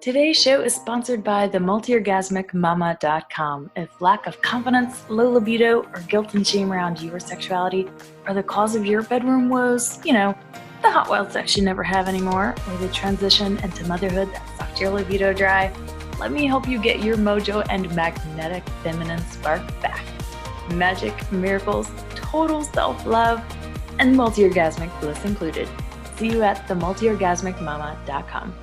Today's show is sponsored by the multiorgasmicmama.com. If lack of confidence, low libido, or guilt and shame around your sexuality are the cause of your bedroom woes, the hot wild sex you never have anymore, or the transition into motherhood that sucked your libido dry, let me help you get your mojo and magnetic feminine spark back. Magic, miracles, total self-love, and multi-orgasmic bliss included. See you at themultiorgasmicmama.com.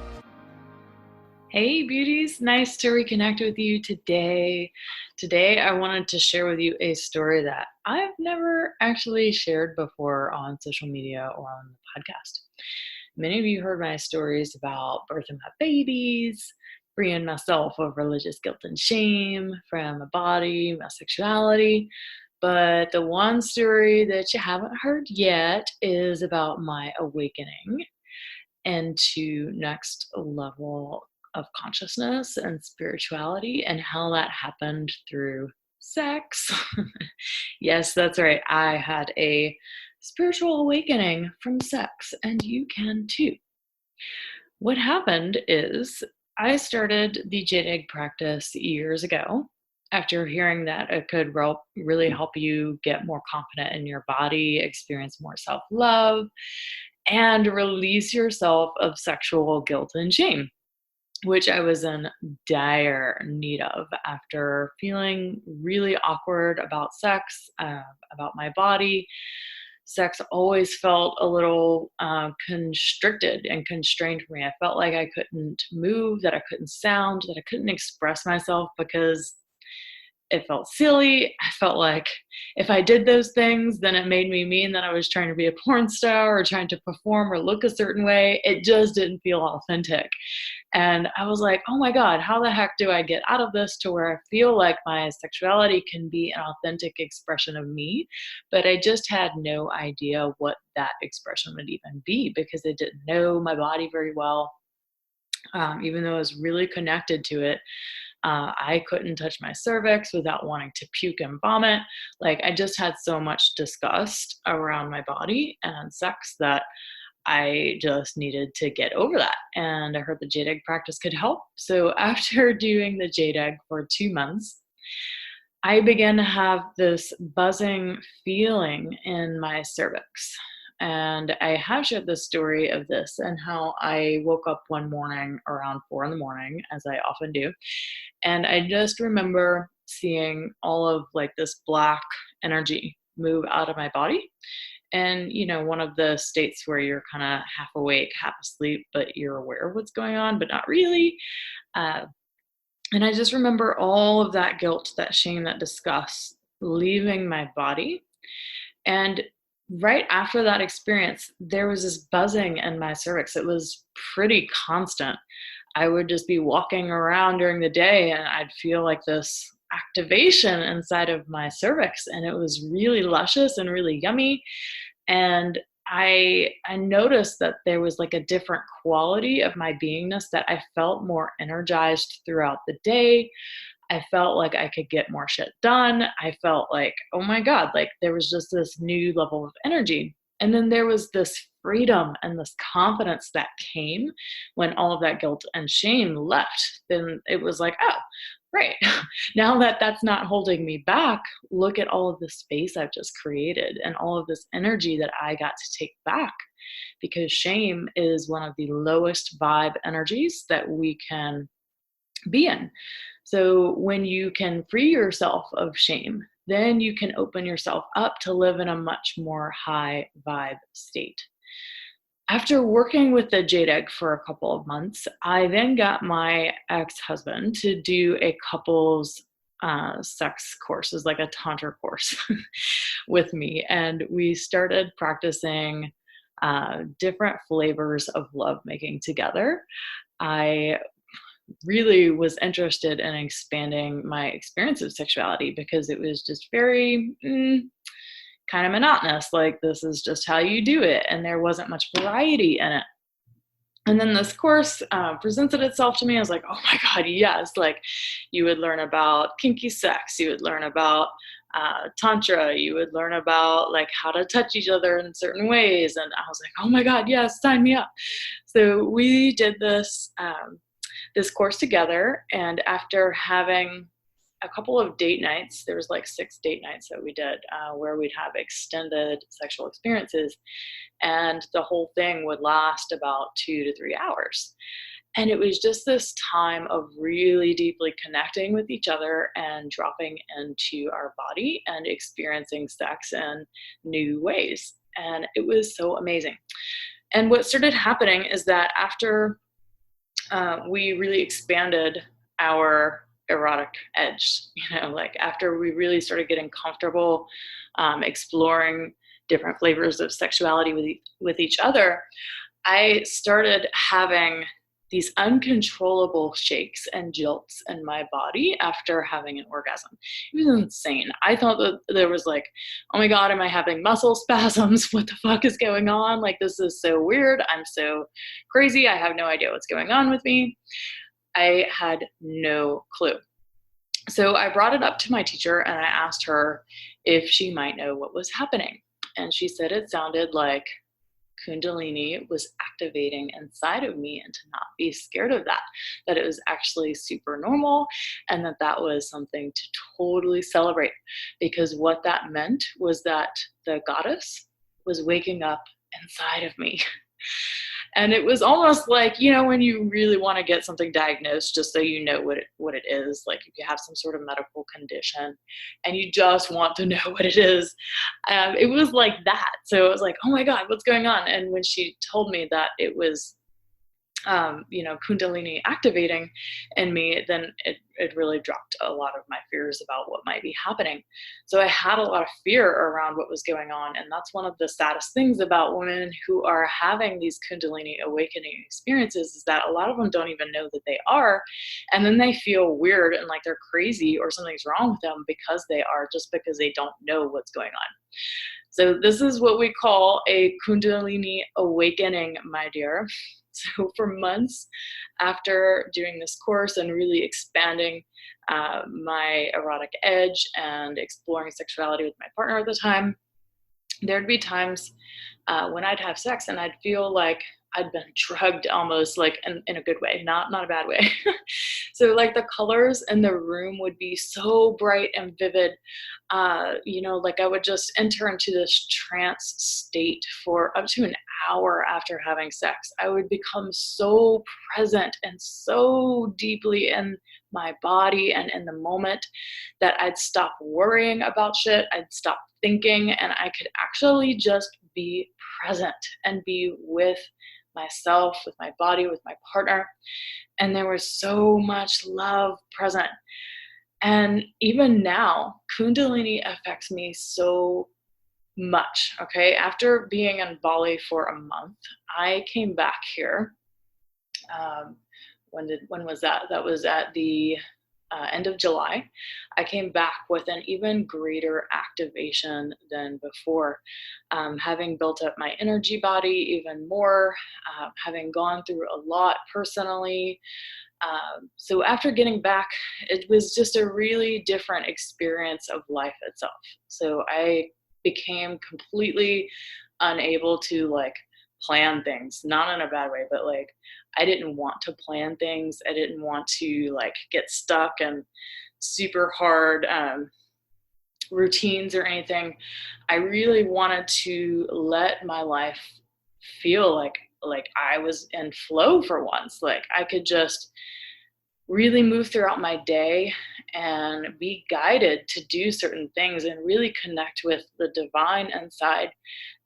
Hey beauties, nice to reconnect with you today. Today I wanted to share with you a story that I've never actually shared before on social media or on the podcast. Many of you heard my stories about birthing my babies, freeing myself of religious guilt and shame from my body, my sexuality. But the one story that you haven't heard yet is about my awakening into next level of consciousness and spirituality and how that happened through sex. Yes, that's right. I had a spiritual awakening from sex, and you can too. What happened is I started the jade egg practice years ago after hearing that it could really help you get more confident in your body, experience more self-love, and release yourself of sexual guilt and shame, which I was in dire need of after feeling really awkward about sex, about my body. Sex always felt a little constricted and constrained for me. I felt like I couldn't move, that I couldn't sound, that I couldn't express myself because it felt silly. I felt like if I did those things, then it made me mean that I was trying to be a porn star or trying to perform or look a certain way. It just didn't feel authentic. And I was like, oh my God, how the heck do I get out of this to where I feel like my sexuality can be an authentic expression of me? But I just had no idea what that expression would even be because I didn't know my body very well. Even though I was really connected to it, I couldn't touch my cervix without wanting to puke and vomit. Like I just had so much disgust around my body and sex that I just needed to get over that. And I heard the jade egg practice could help. So after doing the jade egg for 2 months, I began to have this buzzing feeling in my cervix. And I have shared the story of this and how I woke up one morning around 4 a.m, as I often do. And I just remember seeing all of like this black energy move out of my body. And, one of the states where you're kind of half awake, half asleep, but you're aware of what's going on, but not really. And I just remember all of that guilt, that shame, that disgust leaving my body. And right after that experience, there was this buzzing in my cervix. It was pretty constant. I would just be walking around during the day and I'd feel like this activation inside of my cervix, and it was really luscious and really yummy. And I noticed that there was like a different quality of my beingness, that I felt more energized throughout the day. I felt like I could get more shit done. I felt like, oh my God, like there was just this new level of energy. And then there was this freedom and this confidence that came when all of that guilt and shame left. Then it was like, oh, right. Now that that's not holding me back, look at all of the space I've just created and all of this energy that I got to take back. Because shame is one of the lowest vibe energies that we can be in. So when you can free yourself of shame, then you can open yourself up to live in a much more high vibe state. After working with the jade egg for a couple of months, I then got my ex-husband to do a couple's sex courses, like a tantra course with me. And we started practicing different flavors of lovemaking together. I really was interested in expanding my experience of sexuality because it was just very kind of monotonous. Like, this is just how you do it. And there wasn't much variety in it. And then this course presented itself to me. I was like, oh my God, yes. Like, you would learn about kinky sex. You would learn about tantra. You would learn about like how to touch each other in certain ways. And I was like, oh my God, yes, sign me up. So we did this this course together. And after having a couple of date nights, there was like 6 date nights that we did, where we'd have extended sexual experiences, and the whole thing would last about 2 to 3 hours. And it was just this time of really deeply connecting with each other and dropping into our body and experiencing sex in new ways. And it was so amazing. And what started happening is that after we really expanded our erotic edge, like after we really started getting comfortable exploring different flavors of sexuality with each other, I started having these uncontrollable shakes and jolts in my body after having an orgasm. It was insane. I thought that there was like, oh my God, am I having muscle spasms? What the fuck is going on? Like, this is so weird. I'm so crazy. I have no idea what's going on with me. I had no clue. So I brought it up to my teacher and I asked her if she might know what was happening. And she said it sounded like Kundalini was activating inside of me, and to not be scared of that it was actually super normal, and that was something to totally celebrate, because what that meant was that the goddess was waking up inside of me. And it was almost like, when you really want to get something diagnosed, just so you know what it is, like if you have some sort of medical condition and you just want to know what it is, it was like that. So it was like, oh my God, what's going on? And when she told me that it was, Kundalini activating in me, then it really dropped a lot of my fears about what might be happening. So I had a lot of fear around what was going on. And that's one of the saddest things about women who are having these Kundalini awakening experiences, is that a lot of them don't even know that they are. And then they feel weird and like they're crazy or something's wrong with them because they are, just because they don't know what's going on. So this is what we call a Kundalini awakening, my dear. So for months after doing this course and really expanding my erotic edge and exploring sexuality with my partner at the time, there'd be times when I'd have sex and I'd feel like I'd been drugged, almost, like in a good way, not a bad way. So like the colors in the room would be so bright and vivid. Like I would just enter into this trance state for up to an hour after having sex. I would become so present and so deeply in my body and in the moment that I'd stop worrying about shit. I'd stop thinking, and I could actually just be present and be with myself, with my body, with my partner. And there was so much love present. And even now, Kundalini affects me so much. Okay. After being in Bali for a month, I came back here. When was that? That was at the end of July. I came back with an even greater activation than before, having built up my energy body even more, having gone through a lot personally. So after getting back, it was just a really different experience of life itself. So I became completely unable to plan things, not in a bad way, but I didn't want to plan things. I didn't want to get stuck in super hard routines or anything. I really wanted to let my life feel like I was in flow for once. I could just really move throughout my day and be guided to do certain things and really connect with the divine inside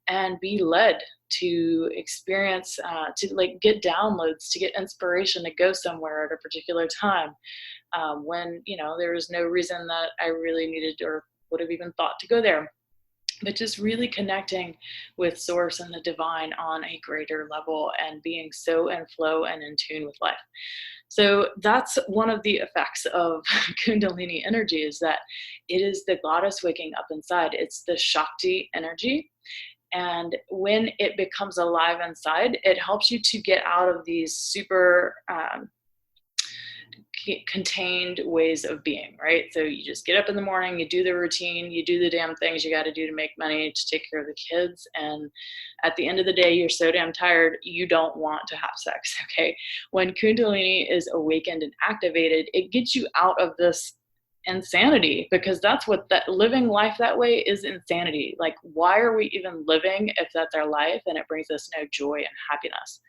and be led to experience, to get downloads, to get inspiration to go somewhere at a particular time, when, there was no reason that I really needed or would have even thought to go there. But just really connecting with source and the divine on a greater level and being so in flow and in tune with life. So that's one of the effects of Kundalini energy, is that it is the goddess waking up inside. It's the Shakti energy. And when it becomes alive inside, it helps you to get out of these super contained ways of being, right? So you just get up in the morning, you do the routine, you do the damn things you got to do to make money to take care of the kids. And at the end of the day, you're so damn tired, you don't want to have sex, okay? When Kundalini is awakened and activated, it gets you out of this insanity, because that's what that living life that way is, insanity. Like, why are we even living if that's our life and it brings us no joy and happiness?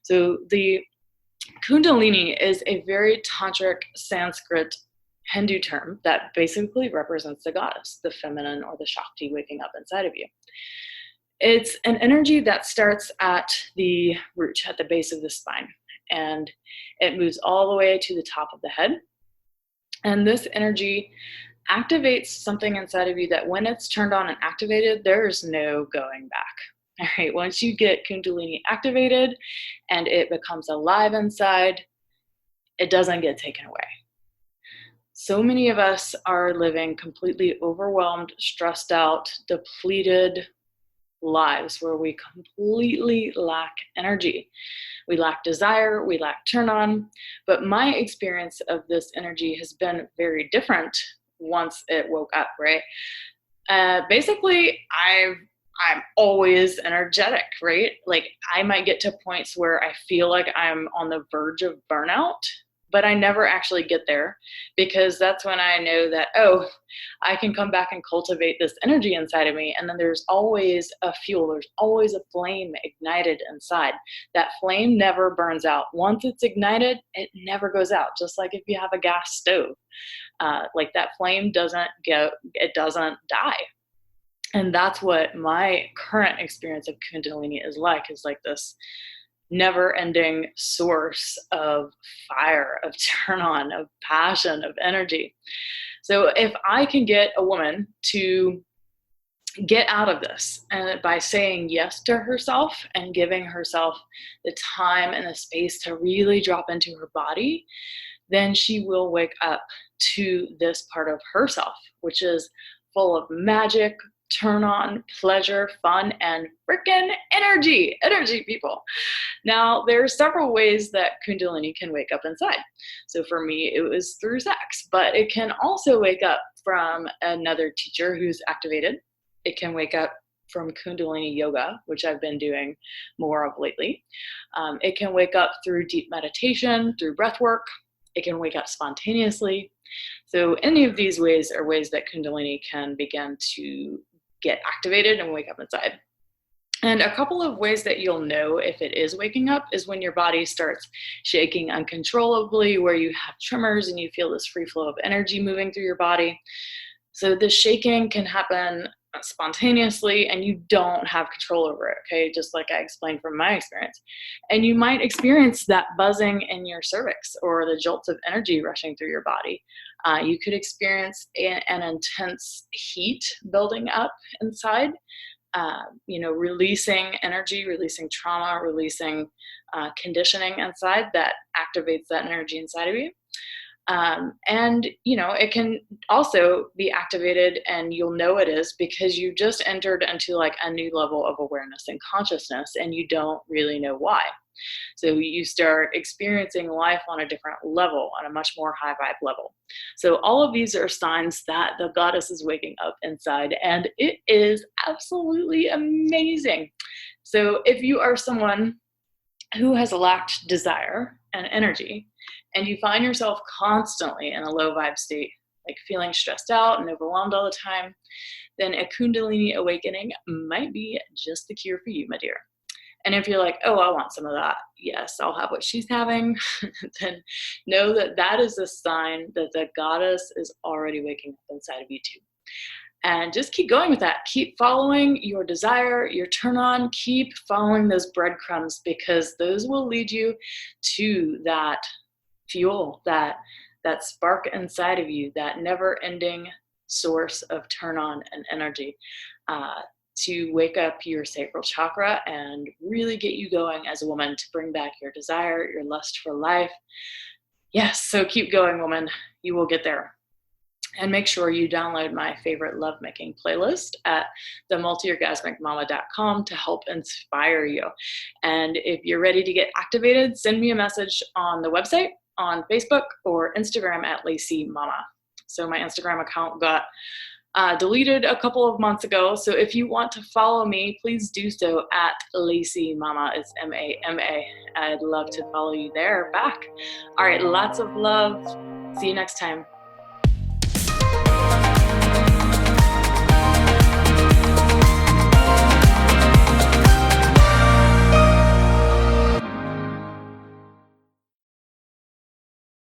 So the Kundalini is a very tantric Sanskrit Hindu term that basically represents the goddess, the feminine, or the Shakti waking up inside of you. It's an energy that starts at the root, at the base of the spine, and it moves all the way to the top of the head. And this energy activates something inside of you that when it's turned on and activated, there's no going back. All right, once you get Kundalini activated and it becomes alive inside, it doesn't get taken away. So many of us are living completely overwhelmed, stressed out, depleted lives where we completely lack energy. We lack desire, we lack turn on. But my experience of this energy has been very different once it woke up, right? Basically, I'm always energetic, right? Like, I might get to points where I feel like I'm on the verge of burnout, but I never actually get there, because that's when I know that, oh, I can come back and cultivate this energy inside of me. And then there's always a fuel, there's always a flame ignited inside. That flame never burns out. Once it's ignited, it never goes out. Just like if you have a gas stove, like that flame doesn't die. And that's what my current experience of Kundalini is like this never-ending source of fire, of turn on, of passion, of energy. So if I can get a woman to get out of this, and by saying yes to herself and giving herself the time and the space to really drop into her body, then she will wake up to this part of herself, which is full of magic, turn on, pleasure, fun, and freaking energy, people. Now, there are several ways that Kundalini can wake up inside. So for me, it was through sex, but it can also wake up from another teacher who's activated. It can wake up from Kundalini yoga, which I've been doing more of lately. It can wake up through deep meditation, through breath work. It can wake up spontaneously. So any of these ways are ways that Kundalini can begin to get activated and wake up inside. And a couple of ways that you'll know if it is waking up is when your body starts shaking uncontrollably, where you have tremors and you feel this free flow of energy moving through your body. So the shaking can happen spontaneously and you don't have control over it, okay? Just like I explained from my experience. And you might experience that buzzing in your cervix or the jolts of energy rushing through your body. You could experience an intense heat building up inside, releasing energy, releasing trauma, releasing conditioning inside that activates that energy inside of you. It can also be activated, and you'll know it is because you just entered into like a new level of awareness and consciousness, and you don't really know why. So you start experiencing life on a different level, on a much more high vibe level. So all of these are signs that the goddess is waking up inside, and it is absolutely amazing. So if you are someone who has lacked desire and energy, and you find yourself constantly in a low vibe state, like feeling stressed out and overwhelmed all the time, then a Kundalini awakening might be just the cure for you, my dear. And if you're like, oh, I want some of that, yes, I'll have what she's having, then know that that is a sign that the goddess is already waking up inside of you too. And just keep going with that. Keep following your desire, your turn on. Keep following those breadcrumbs, because those will lead you to that fuel, that spark inside of you, that never-ending source of turn on and energy to wake up your sacral chakra and really get you going as a woman, to bring back your desire, your lust for life. Yes, so keep going, woman. You will get there. And make sure you download my favorite lovemaking playlist at themultiorgasmicmama.com to help inspire you. And if you're ready to get activated, send me a message on the website. on Facebook or Instagram at Lacy Mama. So my Instagram account got deleted a couple of months ago. So if you want to follow me, please do so at Lacy Mama. It's MAMA. I'd love to follow you there back. All right, lots of love. See you next time.